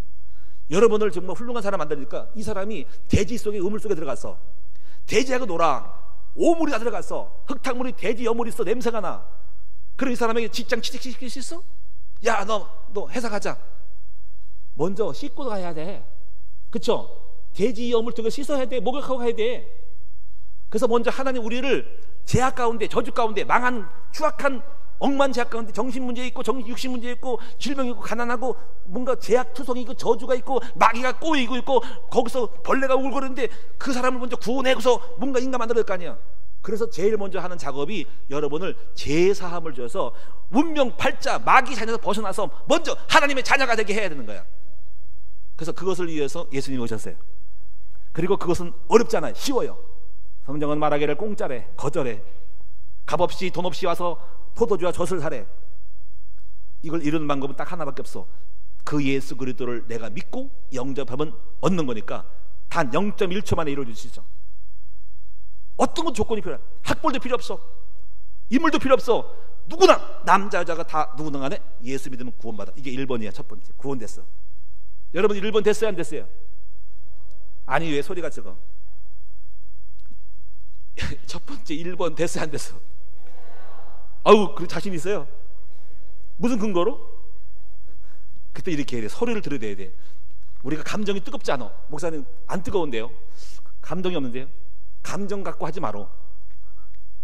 여러분을 정말 훌륭한 사람 만드니까 이 사람이 돼지 속에, 우물 속에 들어갔어. 돼지하고 놀아. 오물이 다 들어갔어. 흙탕물이 돼지 여물이 있어. 냄새가 나. 그럼 이 사람에게 직장 취직시킬 수 있어? 야, 너 회사 가자. 먼저 씻고 가야 돼. 그쵸? 돼지 여물 통해 씻어야 돼. 목욕하고 가야 돼. 그래서 먼저 하나님 우리를 죄악 가운데, 저주 가운데, 망한 추악한 억만 죄악 가운데, 정신 문제 있고 육신 문제 있고 질병 있고 가난하고 뭔가 죄악 투성이 있고 저주가 있고 마귀가 꼬이고 있고 거기서 벌레가 울고 그러는데 그 사람을 먼저 구원해서 뭔가 인간 만들어야 될 거 아니야. 그래서 제일 먼저 하는 작업이 여러분을 죄사함을 줘서 운명 팔자 마귀 자녀에서 벗어나서 먼저 하나님의 자녀가 되게 해야 되는 거야. 그래서 그것을 위해서 예수님이 오셨어요. 그리고 그것은 어렵잖아요. 쉬워요. 성경은 말하기를 공짜래, 거절해, 값없이 돈 없이 와서 포도주와 젖을 사래. 이걸 이루는 방법은 딱 하나밖에 없어. 그 예수 그리스도를 내가 믿고 영접하면 얻는 거니까 단 0.1초 만에 이루어질 수 있어. 어떤 건 조건이 필요해. 학벌도 필요 없어. 인물도 필요 없어. 누구나, 남자 여자가 다 누구나 간에 예수 믿으면 구원받아. 이게 1번이야. 첫 번째 구원됐어. 여러분 1번 됐어요, 안 됐어요? 아니, 왜 소리가 적어? 첫 번째 1번 됐어요, 안 됐어? 아우, 그 자신 있어요? 무슨 근거로? 그때 이렇게 해야 돼. 소리를 들어야 돼. 우리가 감정이 뜨겁지 않아. 목사님 안 뜨거운데요? 감동이 없는데요? 감정 갖고 하지 마라.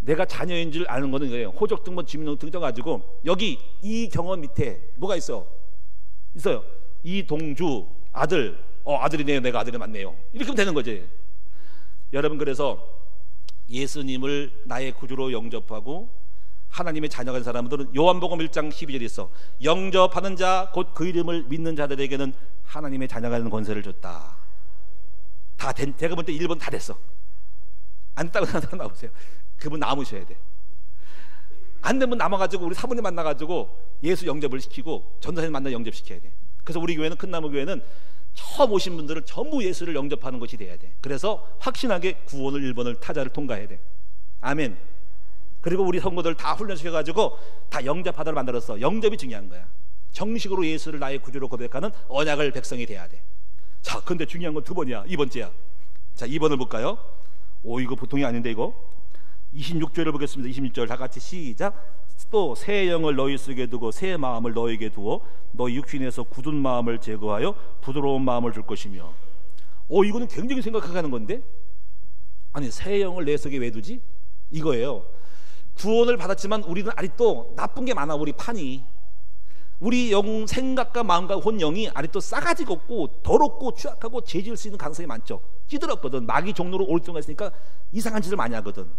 내가 자녀인 줄 아는 거는 이거예요. 호적등본 주민등본 떠가지고 여기 이 경험 밑에 뭐가 있어요? 이동주 아들. 아들이네요. 내가 아들이 맞네요. 이렇게 하면 되는 거지. 여러분, 그래서 예수님을 나의 구주로 영접하고 하나님의 자녀가 된 사람들은 요한복음 1장 12절에 있어. 영접하는 자 곧 그 이름을 믿는 자들에게는 하나님의 자녀가 되는 권세를 줬다. 다 된, 제가 볼 때 1번 다 됐어. 안 됐다고 하는 사람 나오세요. 그분 남으셔야 돼. 안 되면 남아가지고 우리 사모님 만나가지고 예수 영접을 시키고 전도사님 만나 영접시켜야 돼. 그래서 우리 교회는, 큰나무 교회는 처음 오신 분들은 전부 예수를 영접하는 것이 돼야 돼. 그래서 확신하게 구원을 1번을 타자를 통과해야 돼. 아멘. 그리고 우리 성도들 다 훈련시켜가지고 다 영접하도록 만들었어. 영접이 중요한 거야. 정식으로 예수를 나의 구주로 고백하는 언약을 백성이 돼야 돼. 자, 근데 중요한 건 2번이야. 2번째야. 자, 2번을 볼까요? 오, 이거 보통이 아닌데 이거. 26절을 보겠습니다. 26절 다 같이 시작. 또 새 영을 너희 속에 두고 새 마음을 너에게 두어 너희 육신에서 굳은 마음을 제거하여 부드러운 마음을 줄 것이며. 이거는 굉장히 생각하는 건데, 아니 새 영을 내 속에 왜 두지? 이거예요. 구원을 받았지만 우리는 아직도 나쁜 게 많아. 우리 판이, 우리 영 생각과 마음과 혼 영이 아직도 싸가지가 없고 더럽고 추악하고 죄 지을 수 있는 가능성이 많죠. 찌들었거든. 마귀 종로로 올 때가 있으니까 이상한 짓을 많이 하거든.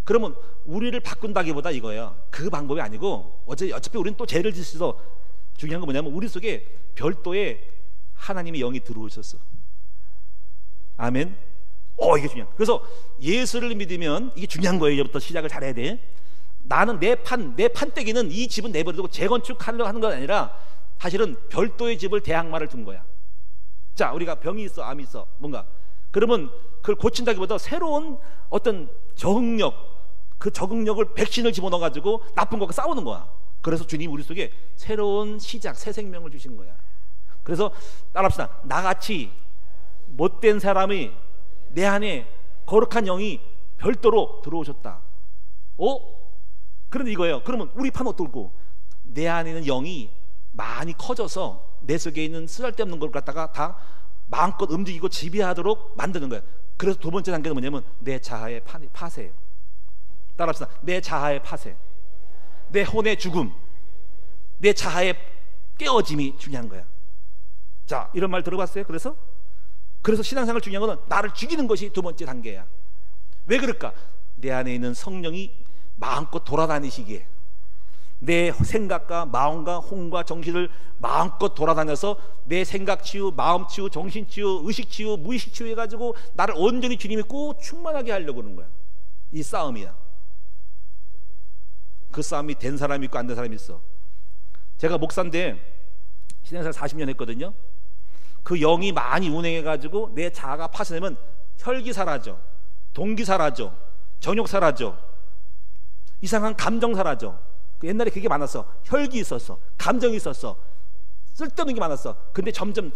그러면 우리를 바꾼다기보다 이거예요. 그 방법이 아니고 어차피 우리는 또 죄를 짓어서 중요한 건 뭐냐면 우리 속에 별도의 하나님의 영이 들어오셨어. 아멘. 이게 중요한. 그래서 예수를 믿으면 이게 중요한 거예요. 이제부터 시작을 잘해야 돼. 나는 내 판때기는 이 집은 내버려두고 재건축하려고 하는 건 아니라 사실은 별도의 집을 대항마를 둔 거야. 자, 우리가 병이 있어, 암이 있어, 뭔가 그러면 그걸 고친다기보다 새로운 어떤 적응력, 그 적응력을 백신을 집어넣어가지고 나쁜 것과 싸우는 거야. 그래서 주님이 우리 속에 새로운 시작, 새 생명을 주시는 거야. 그래서 따라합시다. 나같이 못된 사람이 내 안에 거룩한 영이 별도로 들어오셨다. 그런데 이거예요. 그러면 우리 판 어떨고? 내 안에 있는 영이 많이 커져서 내 속에 있는 쓰잘데없는 걸 갖다가 다 마음껏 움직이고 지배하도록 만드는 거예요. 그래서 2번째 단계는 뭐냐면 내 자아의 파쇄예요. 따라합시다. 내 자아의 파쇄, 내 혼의 죽음, 내 자아의 깨어짐이 중요한 거야. 자, 이런 말 들어봤어요? 그래서 신앙생활 중요한 거는 나를 죽이는 것이 2번째 단계야. 왜 그럴까? 내 안에 있는 성령이 마음껏 돌아다니시기에 내 생각과 마음과 혼과 정신을 마음껏 돌아다녀서 내 생각 치유, 마음 치유, 정신 치유, 의식 치유, 무의식 치유 해가지고 나를 온전히 주님이 꼭 충만하게 하려고 그러는 거야. 이 싸움이야. 그 싸움이 된 사람이 있고 안 된 사람이 있어. 제가 목사인데 신앙생활 40년 했거든요. 그 영이 많이 운행해가지고 내 자아가 파쇄되면 혈기 사라져, 동기 사라져, 정욕 사라져, 이상한 감정 사라져. 옛날에 그게 많았어. 혈기 있었어, 감정이 있었어, 쓸데없는 게 많았어. 근데 점점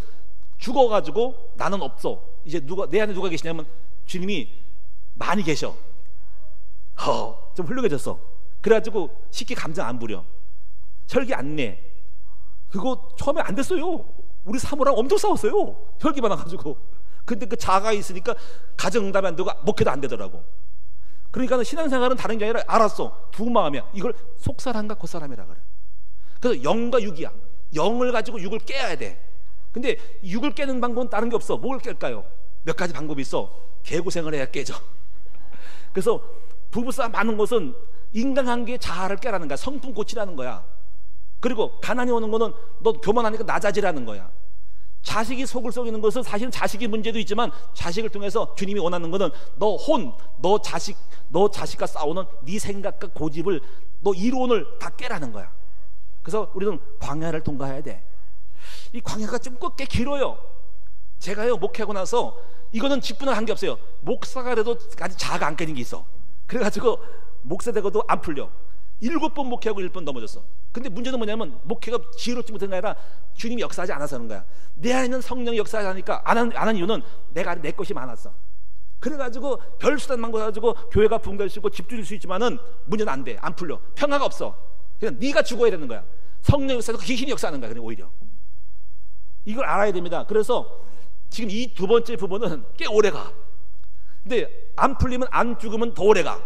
죽어가지고 나는 없어. 이제 내 안에 누가 계시냐면 주님이 많이 계셔. 좀 훌륭해졌어. 그래가지고 쉽게 감정 안 부려, 혈기 안 내. 그거 처음에 안 됐어요. 우리 사모랑 엄청 싸웠어요. 혈기 많아가지고. 근데 그 자아가 있으니까 가정응답이 안 되고 목회도 안 되더라고. 그러니까 신앙생활은 다른 게 아니라 알았어. 두 마음이야. 이걸 속사람과 겉사람이라 그래. 그래서 영과 육이야. 영을 가지고 육을 깨야 돼. 근데 육을 깨는 방법은 다른 게 없어. 뭘 깰까요? 몇 가지 방법이 있어. 개고생을 해야 깨져. 그래서 부부싸움 많은 것은 인간관계의 자아를 깨라는 거야. 성품 고치라는 거야. 그리고 가난이 오는 거는 너 교만하니까 낮아지라는 거야. 자식이 속을 썩이는 것은 사실은 자식의 문제도 있지만 자식을 통해서 주님이 원하는 것은 너 자식과 싸우는 네 생각과 고집을, 너 이론을 다 깨라는 거야. 그래서 우리는 광야를 통과해야 돼. 이 광야가 좀 꽤 길어요. 제가요 목회하고 나서 이거는 직분을 한 게 없어요. 목사가 돼도 아직 자아가 안 깨진 게 있어. 그래가지고 목사 되고도 안 풀려. 7번 목회하고 1번 넘어졌어. 근데 문제는 뭐냐면 목회가 지혜롭지 못한 게 아니라 주님이 역사하지 않아서 하는 거야. 내 안에 있는 성령이 역사하니까 안 하는 이유는 내가 내 것이 많았어. 그래가지고 별 수단만 가지고 교회가 붕괴할 수 있고 집 줄일 수 있지만은 문제는 안 돼. 안 풀려. 평화가 없어. 그냥 네가 죽어야 되는 거야. 성령 역사도 귀신이 역사하는 거야. 그냥 오히려 이걸 알아야 됩니다. 그래서 지금 이 2번째 부분은 꽤 오래가. 근데 안 풀리면, 안 죽으면 더 오래가.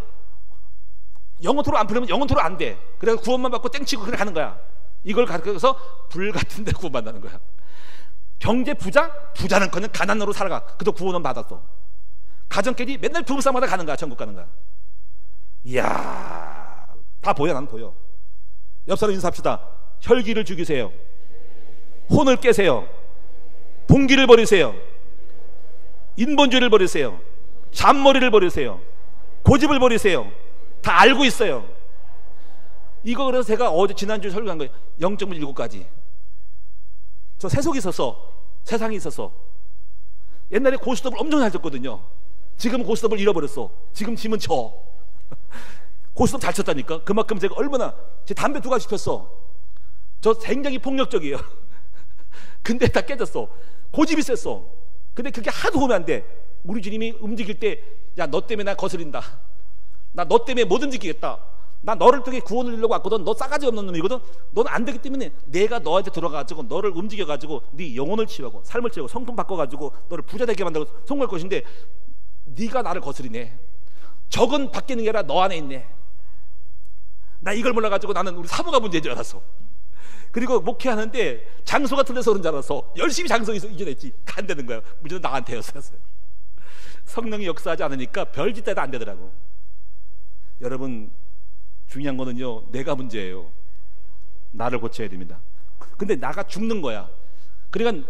영원토록 안 풀리면 영원토록 안 돼. 그래서 구원만 받고 땡치고 그냥 하는 거야. 이걸 가르쳐서 불 같은 데 구원받는 거야. 경제 부자는 그냥 가난으로 살아가. 그래도 구원은 받았어. 가정끼리 맨날 부부싸움하다 가는 거야. 천국 가는 거야. 이야, 다 보여. 나는 보여. 옆 사람 인사합시다. 혈기를 죽이세요. 혼을 깨세요. 동기를 버리세요. 인본주의를 버리세요. 잔머리를 버리세요. 고집을 버리세요. 다 알고 있어요. 이거 그래서 제가 지난주에 설교한 거예요. 0.7가지. 저 세속이 있어서, 세상이 있어서. 옛날에 고스톱을 엄청 잘 쳤거든요. 지금 고스톱을 잃어버렸어. 지금 치면 져. 고스톱 잘 쳤다니까. 그만큼 제가 얼마나, 제 담배 2가지 폈어. 저 굉장히 폭력적이에요. 근데 다 깨졌어. 고집이 셌어. 근데 그게 하도 오면 안 돼. 우리 주님이 움직일 때, 야, 너 때문에 나 거스린다. 나 너 때문에 못 움직이겠다. 나 너를 통해 구원을 이루려고 왔거든. 너 싸가지 없는 놈이거든. 너는 안 되기 때문에 내가 너한테 들어가가지고 너를 움직여가지고 네 영혼을 치유하고 삶을 치유하고 성품 바꿔가지고 너를 부자 되게 만들고 성공할 것인데, 네가 나를 거스리네. 적은 밖에 있는 게 아니라 너 안에 있네. 나 이걸 몰라가지고 나는 우리 사모가 문제인 줄 알았어. 그리고 목회하는데 장소가 틀려서 그런 줄 알았어. 열심히 장소에서 이겨냈지. 안 되는 거야. 문제는 나한테였어요. 성령이 역사하지 않으니까 별짓 때도 안 되더라고. 여러분, 중요한 거는요, 내가 문제예요. 나를 고쳐야 됩니다. 근데 나가 죽는 거야. 그러니까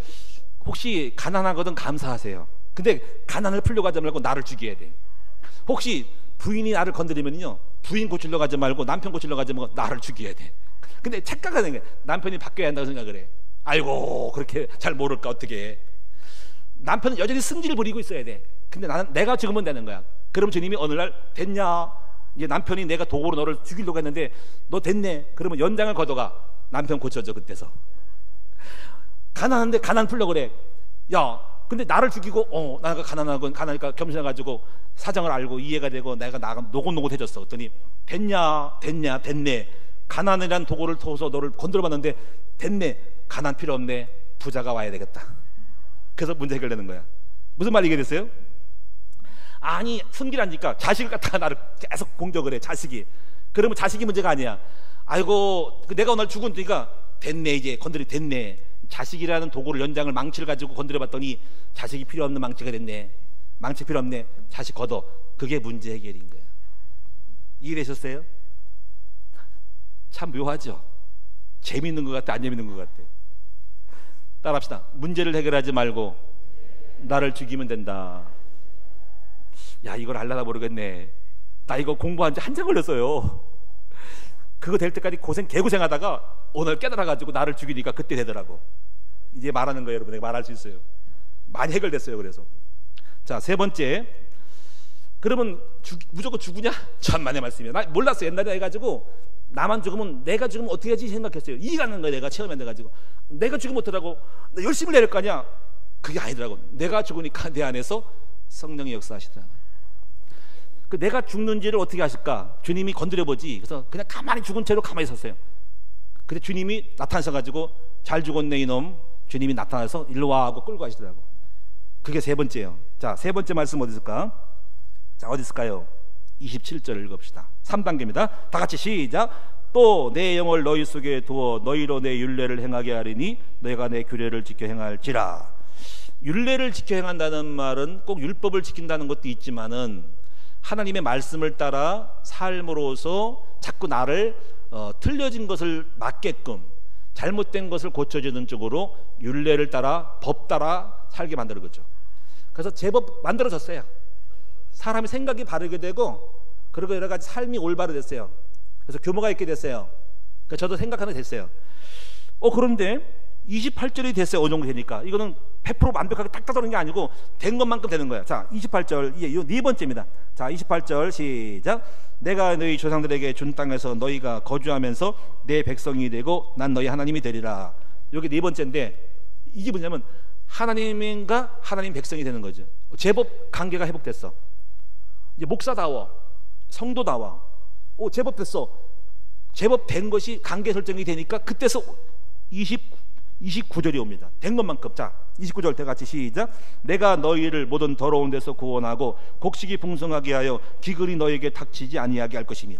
혹시 가난하거든 감사하세요. 근데 가난을 풀려고 하지 말고 나를 죽여야 돼. 혹시 부인이 나를 건드리면요, 부인 고치려고 하지 말고 남편 고치려고 하지 말고 나를 죽여야 돼. 근데 착각하는 거야. 남편이 바뀌어야 한다고 생각을 해. 아이고, 그렇게 잘 모를까 어떻게 해. 남편은 여전히 승질 부리고 있어야 돼. 근데 나는 내가 죽으면 되는 거야. 그럼 주님이 어느 날, 됐냐, 이제 남편이 내가 도구로 너를 죽이려고 했는데 너 됐네. 그러면 연장을 걷어가. 남편 고쳐줘. 그때서 가난한데 가난 풀려고 그래. 야, 근데 나를 죽이고 나가 가난하니까 겸손해가지고 사정을 알고 이해가 되고 내가 노곤노곤해졌어. 그랬더니 됐네. 가난이란 도구를 통해서 너를 건드려봤는데 됐네. 가난 필요 없네. 부자가 와야 되겠다. 그래서 문제 해결되는 거야. 무슨 말 이해됐어요? 아니, 승기라니까 자식을 갖다가 나를 계속 공격을 해. 자식이. 그러면 자식이 문제가 아니야. 아이고, 내가 오늘 죽으니까 됐네. 이제 됐네. 자식이라는 도구를, 연장을, 망치를 가지고 건드려봤더니 자식이 필요 없는 망치가 됐네. 망치 필요 없네. 자식 걷어. 그게 문제 해결인 거야. 이해되셨어요? 참 묘하죠? 재밌는 것 같아, 안 재밌는 것 같아? 따라합시다. 문제를 해결하지 말고 나를 죽이면 된다. 야, 이걸 알라나 모르겠네. 나 이거 공부한 지 한참 걸렸어요. 그거 될 때까지 개고생하다가 오늘 깨달아가지고 나를 죽이니까 그때 되더라고. 이제 말하는 거예요, 여러분. 내가 말할 수 있어요. 많이 해결됐어요. 그래서 자, 3번째. 그러면 무조건 죽으냐? 천만의 말씀이에요. 나 몰랐어요. 옛날에 해가지고 나만 죽으면, 내가 죽으면 어떻게 하지 생각했어요. 이해가 안 가는 거예요. 내가 체험이 안 돼가지고. 내가 죽으면 어떡하라고, 열심히 내릴 거 아니야. 그게 아니더라고. 내가 죽으니까 내 안에서 성령이 역사하시더라고요. 그 내가 죽는지를 어떻게 아실까? 주님이 건드려보지. 그래서 그냥 가만히 죽은 채로 가만히 있었어요. 근데 주님이 나타나셔가지고 잘 죽었네 이놈. 주님이 나타나서 일로 와 하고 끌고 가시더라고. 그게 3번째예요. 자, 3번째 말씀 어디 있을까? 자, 어디 있을까요? 27절을 읽읍시다. 3단계입니다. 다 같이 시작. 또 내 영을 너희 속에 두어 너희로 내 율례를 행하게 하리니 너희가 내 규례를 지켜 행할지라. 율례를 지켜 행한다는 말은 꼭 율법을 지킨다는 것도 있지만은 하나님의 말씀을 따라 삶으로서 자꾸 나를 틀려진 것을 막게끔, 잘못된 것을 고쳐주는 쪽으로 율례를 따라, 법 따라 살게 만드는 거죠. 그래서 제법 만들어졌어요. 사람이 생각이 바르게 되고, 그리고 여러 가지 삶이 올바르게 됐어요. 그래서 규모가 있게 됐어요. 그러니까 저도 생각하는 게 됐어요. 그런데 28절이 됐어요. 어느 정도 되니까. 이거는 100% 완벽하게 딱딱 되는 게 아니고 된 것만큼 되는 거예요. 자, 28절, 이게 네 번째입니다. 자, 28절 시작. 내가 너희 조상들에게 준 땅에서 너희가 거주하면서 내 백성이 되고 난 너희 하나님이 되리라. 이게 네 번째인데, 이게 뭐냐면 하나님과 하나님 백성이 되는 거죠. 제법 관계가 회복됐어. 이제 목사다워, 성도다워. 제법 됐어. 제법 된 것이 관계 설정이 되니까 그때서 29절이 옵니다. 된 것만큼. 자, 29절 다 같이 시작. 내가 너희를 모든 더러운 데서 구원하고 곡식이 풍성하게 하여 기근이 너희에게 닥치지 아니하게 할 것이며.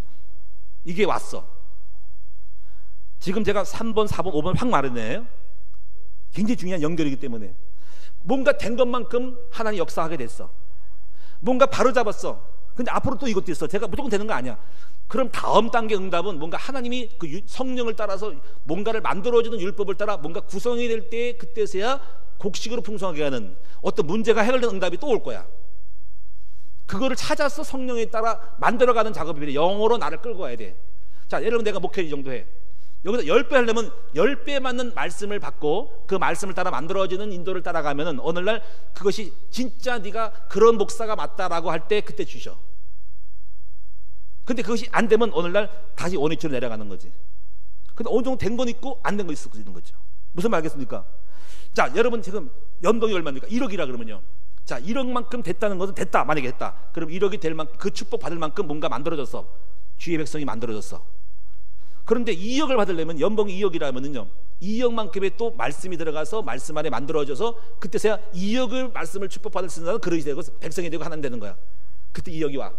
이게 왔어. 지금 제가 3번, 4번, 5번 확 말했네요. 굉장히 중요한 연결이기 때문에 뭔가 된 것만큼 하나님 역사하게 됐어. 뭔가 바로 잡았어. 근데 앞으로 또 이것도 있어. 제가 무조건 되는 거 아니야. 그럼 다음 단계 응답은 뭔가 하나님이 그 성령을 따라서 뭔가를 만들어주는 율법을 따라 뭔가 구성이 될 때, 그때서야 곡식으로 풍성하게 하는 어떤 문제가 해결된 응답이 또 올 거야. 그거를 찾아서 성령에 따라 만들어가는 작업이 필요해. 영어로 나를 끌고 와야 돼. 자, 예를 들면 내가 목회 이 정도 해. 여기서 10배 하려면 10배 맞는 말씀을 받고 그 말씀을 따라 만들어지는 인도를 따라가면은 어느 날 그것이 진짜 네가 그런 목사가 맞다라고 할 때 그때 주셔. 근데 그것이 안 되면 어느 날 다시 원위치로 내려가는 거지. 근데 어느 정도 된 건 있고 안 된 거 있을 수 있는 거죠. 무슨 말 알겠습니까? 자, 여러분 지금 연봉이 얼마입니까? 1억이라 그러면요. 자, 1억만큼 됐다는 것은 됐다. 만약에 됐다. 그럼 1억이 될 만큼 그 축복 받을 만큼 뭔가 만들어졌어. 주의 백성이 만들어졌어. 그런데 2억을 받으려면 연봉이 2억이라면은요. 2억만큼의 또 말씀이 들어가서 말씀 안에 만들어져서 그때서야 2억을 말씀을 축복받을 수 있는 사람은 그릇이 되고 백성이 되고 하나님 되는 거야. 그때 2억이 와.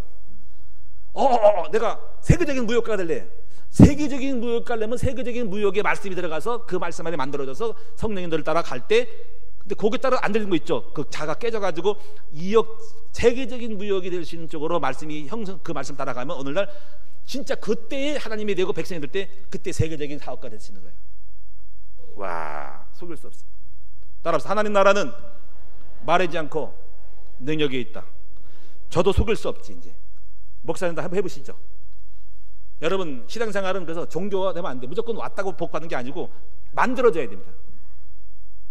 내가 세계적인 무역가가 될래. 세계적인 무역가를 내면 세계적인 무역의 말씀이 들어가서 그 말씀 안에 만들어져서 성령님들을 따라갈 때, 근데 거기에 따라 안 되는 거 있죠. 그 자가 깨져가지고 2억 세계적인 무역이 될 수 있는 쪽으로 말씀이 그 말씀 따라가면 어느 날 진짜 그때에 하나님이 되고 백성이 될 때 그때 세계적인 사업가 될 수 있는 거예요. 와, 속일 수 없어. 따라서 하나님 나라는 말하지 않고 능력이 있다. 저도 속일 수 없지. 이제 목사님도 한번 해보시죠. 여러분 신앙생활은 그래서 종교가 되면 안 돼. 무조건 왔다고 복받는 게 아니고 만들어져야 됩니다.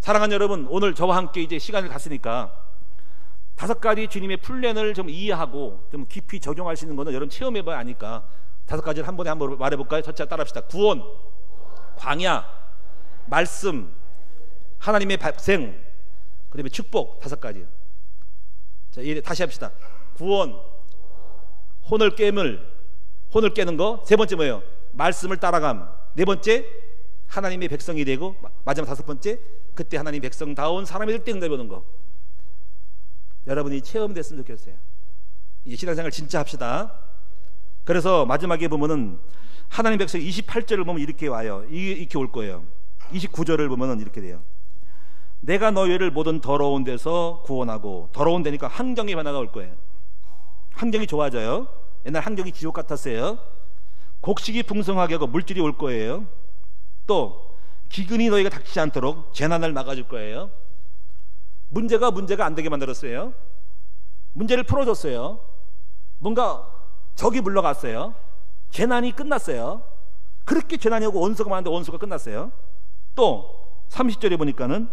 사랑하는 여러분, 오늘 저와 함께 이제 시간을 갔으니까 5가지 주님의 플랜을 좀 이해하고 좀 깊이 적용할 수 있는 거는 여러분 체험해봐야 아니까 5가지를 한 번에 한번 말해볼까요? 첫째 따라합시다. 구원, 광야, 말씀, 하나님의 백성, 그 다음에 축복. 5가지. 자, 다시 합시다. 구원, 혼을 깨는 거. 3번째 뭐예요? 말씀을 따라감. 4번째 하나님의 백성이 되고, 마지막 5번째 그때 하나님 백성다운 사람이 될 때 응답이 오는 거. 여러분이 체험됐으면 좋겠어요. 이제 신앙생활 진짜 합시다. 그래서 마지막에 보면은 하나님 백성 28절을 보면 이렇게 와요. 이렇게 올 거예요. 29절을 보면은 이렇게 돼요. 내가 너희를 모든 더러운 데서 구원하고. 더러운 데니까 환경의 변화가 올 거예요. 환경이 좋아져요. 옛날 환경이 지옥 같았어요. 곡식이 풍성하게 하고 물질이 올 거예요. 또 기근이 너희가 닥치지 않도록 재난을 막아줄 거예요. 문제가 안 되게 만들었어요. 문제를 풀어줬어요. 뭔가 적이 물러갔어요. 재난이 끝났어요. 그렇게 재난이 오고 원수가 많은데 원수가 끝났어요. 또 30절에 보니까는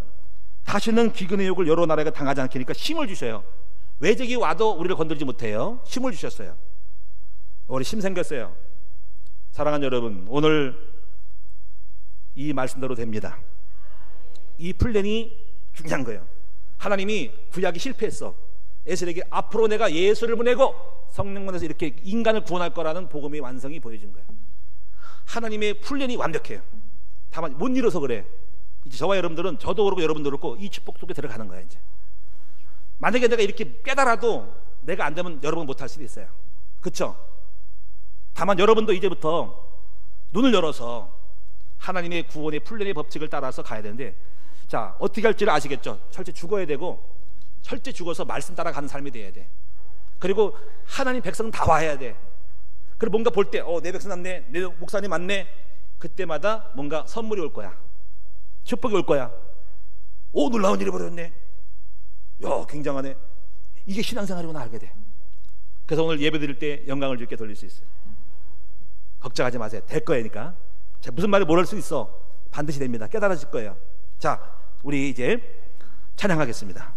다시는 기근의 욕을 여러 나라가 당하지 않게 하니까 힘을 주셔요. 외적이 와도 우리를 건드리지 못해요. 힘을 주셨어요. 우리 힘 생겼어요. 사랑하는 여러분, 오늘 이 말씀대로 됩니다. 이 플랜이 중요한 거예요. 하나님이 구약이 실패했어. 에스겔에게 앞으로 내가 예수를 보내고 성령 보내서 이렇게 인간을 구원할 거라는 복음의 완성이 보여진 거예요. 하나님의 플랜이 완벽해요. 다만 못 이뤄서 그래. 이제 저와 여러분들은, 저도 그렇고 여러분도 그렇고 이 축복 속에 들어가는 거야. 이제 만약에 내가 이렇게 깨달아도 내가 안 되면 여러분 못할 수도 있어요. 그렇죠? 다만 여러분도 이제부터 눈을 열어서 하나님의 구원의 플랜의 법칙을 따라서 가야 되는데, 자, 어떻게 할지를 아시겠죠? 철저히 죽어야 되고, 철저히 죽어서 말씀 따라가는 삶이 돼야 돼. 그리고 하나님 백성은 다 와야 돼. 그리고 뭔가 볼 때 내 백성 맞네, 내 목사님 맞네, 그때마다 뭔가 선물이 올 거야. 축복이 올 거야. 놀라운 일이 벌어졌네. 야, 굉장하네. 이게 신앙생활이구나 알게 돼. 그래서 오늘 예배 드릴 때 영광을 주께 돌릴 수 있어요. 걱정하지 마세요. 될 거니까. 자, 무슨 말을 모를 수 있어. 반드시 됩니다. 깨달아질 거예요. 자, 우리 이제 찬양하겠습니다.